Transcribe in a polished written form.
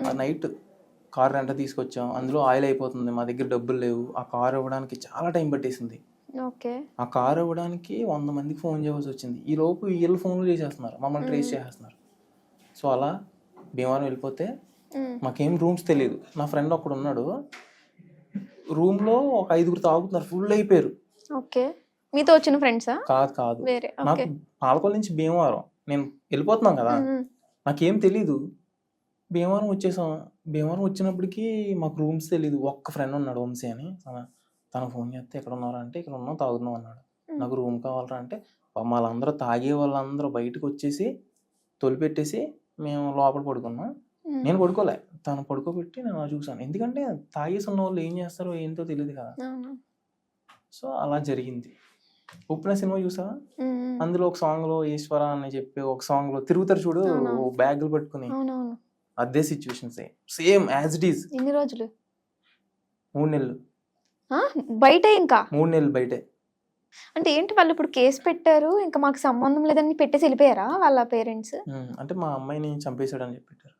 ఆ night car rent తీసుకొచ్చాం, అందులో ఆయిల్ అయిపోతుంది, మా దగ్గర డబ్బులు లేవు, ఆ కార్ ఇవ్వడానికి చాలా టైం పట్టేసింది. ఓకే. ఆ కార్ ఇవ్వడానికి 100 మందికి ఫోన్ చేయాల్సి వచ్చింది. ఈ లోపు వీళ్ళు ఫోన్లు చేసేస్తున్నారు, మమ్మల్ని ట్రేస్ చేసేస్తున్నారు. సో అలా భీమవరం వెళ్ళిపోతే మాకేం రూమ్స్ తెలియదు. నా ఫ్రెండ్ ఒకడు ఉన్నాడు, రూమ్లో ఒక 5 తాగుతున్నారు, ఫుల్ అయిపోయారు. ఓకే. మీతో వచ్చిన ఫ్రెండ్సా? కాదు, వేరే. నాకు పాలకొల్లు నుంచి భీమవరం, నేను వెళ్ళిపోతున్నాం కదా, నాకేం తెలీదు. భీమవరం వచ్చేసాం. భీమవరం వచ్చినప్పటికీ మాకు రూమ్స్ తెలీదు. ఒక్క ఫ్రెండ్ ఉన్నాడు వంశీ అని, తన ఫోన్ చేస్తే ఎక్కడ ఉన్నారా అంటే ఇక్కడ ఉన్నాం తాగుతున్నాం అన్నాడు. నాకు రూమ్ కావాలరా అంటే వాళ్ళందరూ తాగే వాళ్ళందరూ బయటకు వచ్చేసి తొలిపెట్టేసి మేము లోపల పడుకున్నాం. నేను పడుకోలే, తను పడుకోబెట్టి నేను చూసాను. ఎందుకంటే తాగేసి ఉన్న వాళ్ళు ఏం చేస్తారో ఏంటో తెలియదు కదా. సో అలా జరిగింది. ఉప్పిన సినిమా చూసావా? అందులో ఒక సాంగ్ లో ఈశ్వర అని చెప్పి ఒక సాంగ్ లో తిరుగుతారు చూడు, బ్యాగులు పట్టుకుని, అదే situation same as it is. ఎన్ని రోజులు? 3 నెలలు బయట. ఇంకా 3 నెలలు బయటే. అంటే ఏంటి, వాళ్ళు ఇప్పుడు కేసు పెట్టారు, ఇంకా మాకు సంబంధం లేదని పెట్టేసి వెళ్ళిపోయారా వాళ్ళ పేరెంట్స్? అంటే మా అమ్మాయిని చంపేశాడని చెప్పి పెట్టారు.